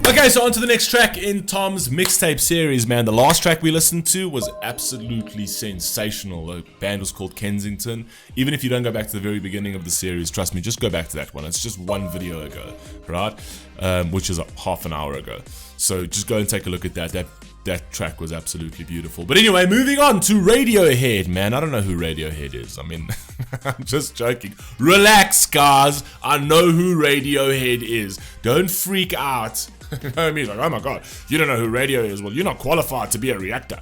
Okay, so on to the next track in Tom's mixtape series, man. The last track we listened to was absolutely sensational. The band was called Kensington. Even if you don't go back to the very beginning of the series, trust me, just go back to that one. It's just one video ago, right? Which is half an hour ago. So just go and take a look at that. That track was absolutely beautiful. But anyway, moving on to Radiohead, man. I don't know who Radiohead is. I mean, I'm just joking. Relax, guys. I know who Radiohead is. Don't freak out. You know what I mean? Like, oh my god, you don't know who Radiohead is. Well, you're not qualified to be a reactor.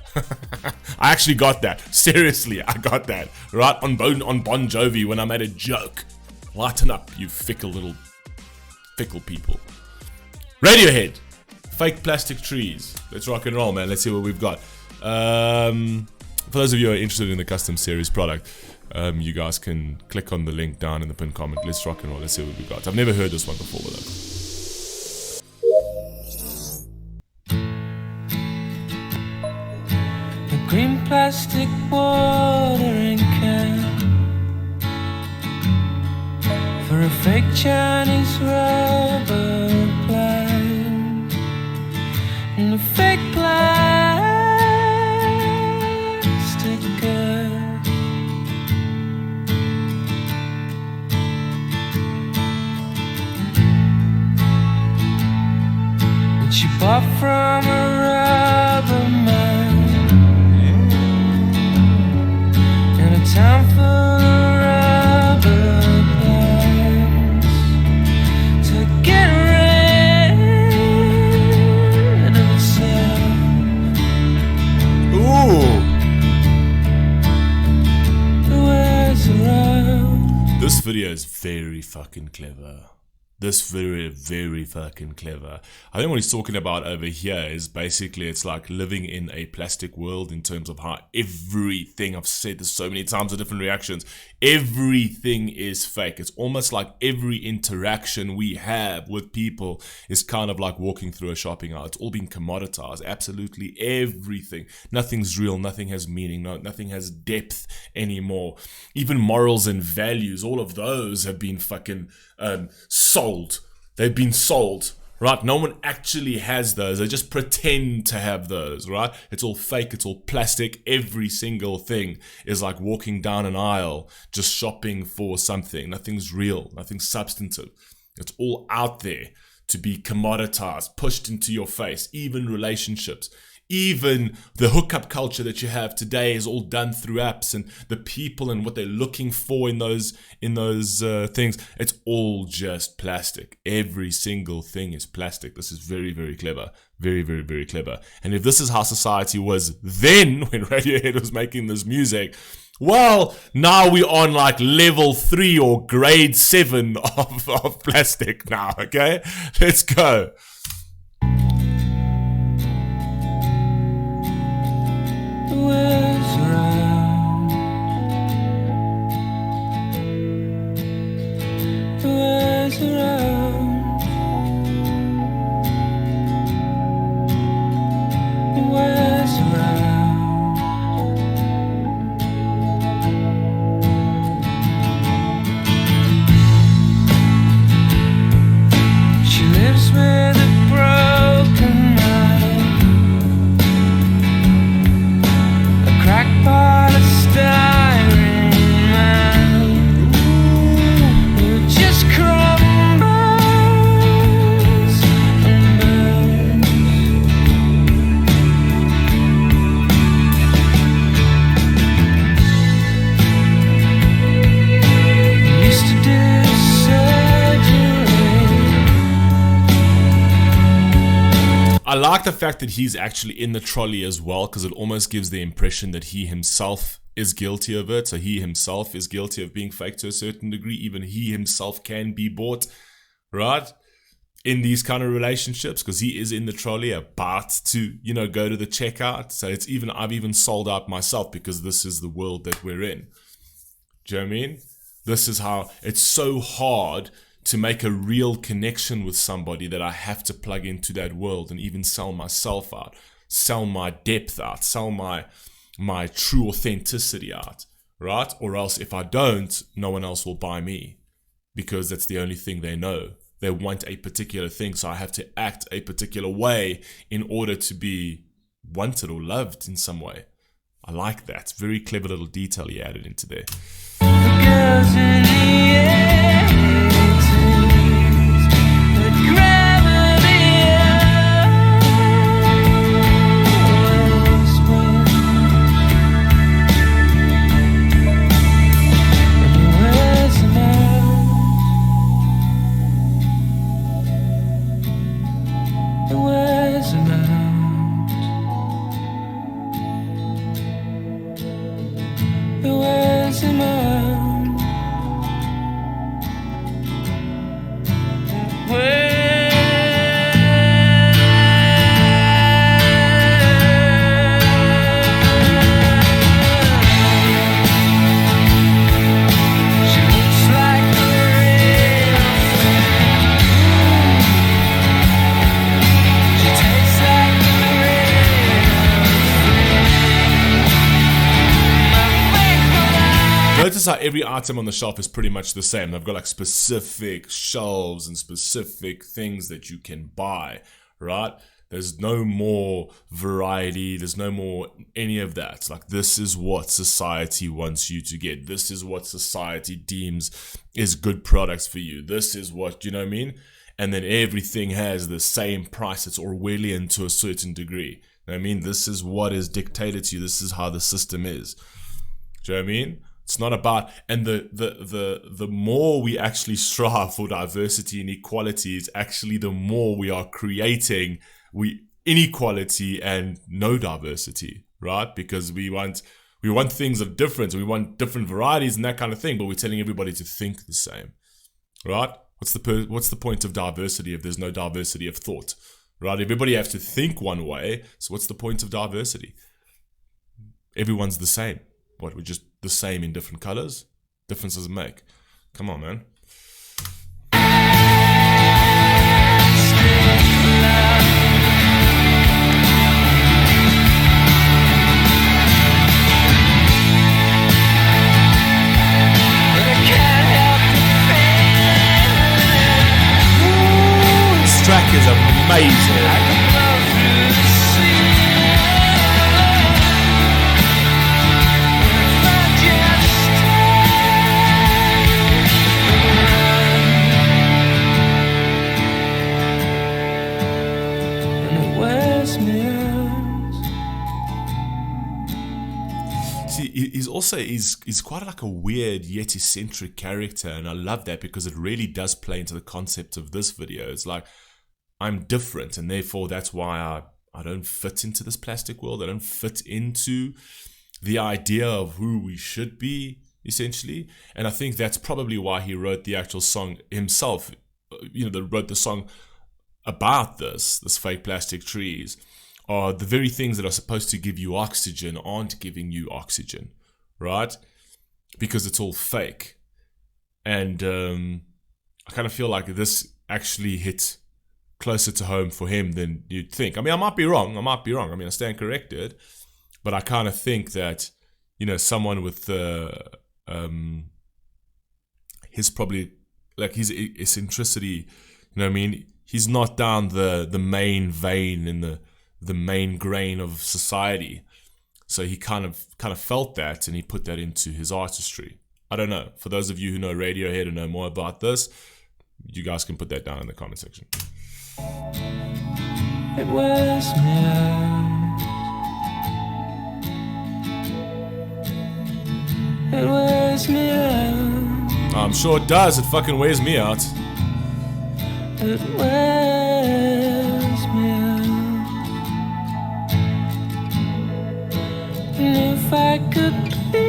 I actually got that. Seriously, I got that. Right? On Bon Jovi when I made a joke. Lighten up, you fickle people. Radiohead. Fake plastic trees. Let's rock and roll, man. Let's see what we've got. For those of you who are interested in the custom series product, you guys can click on the link down in the pinned comment. Let's rock and roll. Let's see what we've got. I've never heard this one before, though. The green plastic watering can for a fake Chinese rubber plant. And a fake plastic girl. Which you bought from a rubber man in a town full of rubber plants to get This video is very fucking clever. This very, very fucking clever. I think what he's talking about over here is basically it's like living in a plastic world in terms of how everything, I've said this so many times in different reactions, everything is fake. It's almost like every interaction we have with people is kind of like walking through a shopping aisle. It's all been commoditized. Absolutely everything. Nothing's real. Nothing has meaning. Nothing has depth anymore. Even morals and values, all of those have been fucking sold. They've been sold, right? No one actually has those. They just pretend to have those, right? It's all fake. It's all plastic. Every single thing is like walking down an aisle, just shopping for something. Nothing's real. Nothing's substantive. It's all out there to be commoditized, pushed into your face. Even relationships. Even the hookup culture that you have today is all done through apps, and the people and what they're looking for in those things. It's all just plastic. Every single thing is plastic. This is very, very clever. Very, very, very clever. And if this is how society was then, when Radiohead was making this music, well, now we're on like level 3 or grade 7 of plastic now, okay? Let's go. Was around, was around, was around. She lives with a broken crackpot of styrene man who just crumbles and burns. Used to do surgery. I like the fact that he's actually in the trolley as well, because it almost gives the impression that he himself is guilty of it. So he himself is guilty of being fake to a certain degree. Even he himself can be bought, right? In these kind of relationships, because he is in the trolley about to, go to the checkout. So I've even sold out myself because this is the world that we're in. Do you know what I mean? This is how it's so hard to make a real connection with somebody that I have to plug into that world and even sell myself out, sell my depth out, sell my true authenticity out, right? Or else if I don't, no one else will buy me because that's the only thing they know. they want a particular thing, so I have to act a particular way in order to be wanted or loved in some way. I like that. Very clever little detail he added into there. Girls in the 80s, the gravity was when, and where's now? Where's now? Where's now? Notice how every item on the shelf is pretty much the same. They've got like specific shelves and specific things that you can buy, right? There's no more variety. There's no more any of that. Like, this is what society wants you to get. This is what society deems is good products for you. This is what, you know what I mean? And then everything has the same price. It's Orwellian to a certain degree. You know what I mean? This is what is dictated to you. This is how the system is. Do you know what I mean? It's not about, and the more we actually strive for diversity and equality, is actually the more we are creating inequality and no diversity, right? Because we want things that are different, we want different varieties and that kind of thing, but we're telling everybody to think the same, right? What's the point of diversity if there's no diversity of thought, right? Everybody has to think one way, so what's the point of diversity? Everyone's the same. What, we're just the same in different colors? Difference doesn't make. Come on, man. This track is amazing. He's quite like a weird yet eccentric character, and I love that because it really does play into the concept of this video. It's like, I'm different, and therefore that's why I don't fit into this plastic world. I don't fit into the idea of who we should be, essentially. And I think that's probably why he wrote the actual song himself, wrote the song about this fake plastic trees. Are the very things that are supposed to give you oxygen aren't giving you oxygen, right? Because it's all fake. And I kind of feel like this actually hit closer to home for him than you'd think. I mean, I might be wrong. I mean, I stand corrected. But I kind of think that, someone with his probably, like, his eccentricity, you know what I mean? He's not down the main vein in the main grain of society. So he kind of felt that, and he put that into his artistry. I don't know. For those of you who know Radiohead and know more about this, you guys can put that down in the comment section. It wears me out. It wears me out. I'm sure it does. It fucking wears me out. It wears me out. And if I could be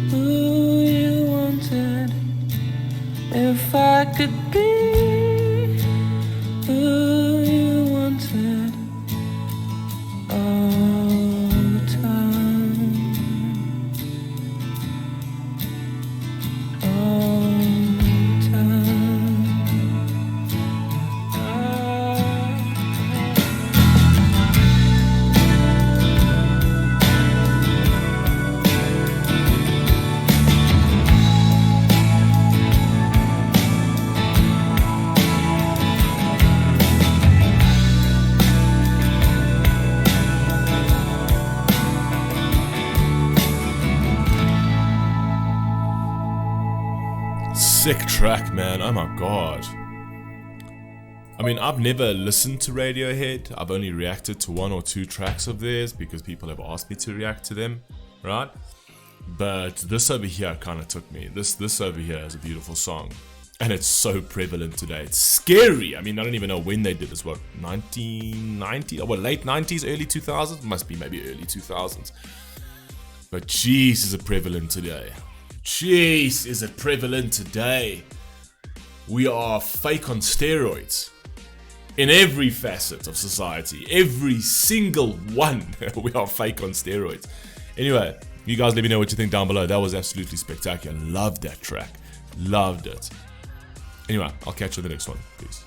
who you wanted, if I could be who you wanted all the time, all the time. sick track, man. Oh my god. I mean, I've never listened to Radiohead. I've only reacted to 1 or 2 tracks of theirs because people have asked me to react to them, right? But this over here kind of took me. This over here is a beautiful song. And it's so prevalent today. It's scary. I mean, I don't even know when they did this. What, 1990? Or late 90s, early 2000s? Must be maybe early 2000s. But jeez, is it prevalent today. Jeez, is it prevalent today. We are fake on steroids. In every facet of society. Every single one. We are fake on steroids. Anyway, you guys let me know what you think down below. That was absolutely spectacular. Loved that track. Loved it. Anyway, I'll catch you in the next one. Peace.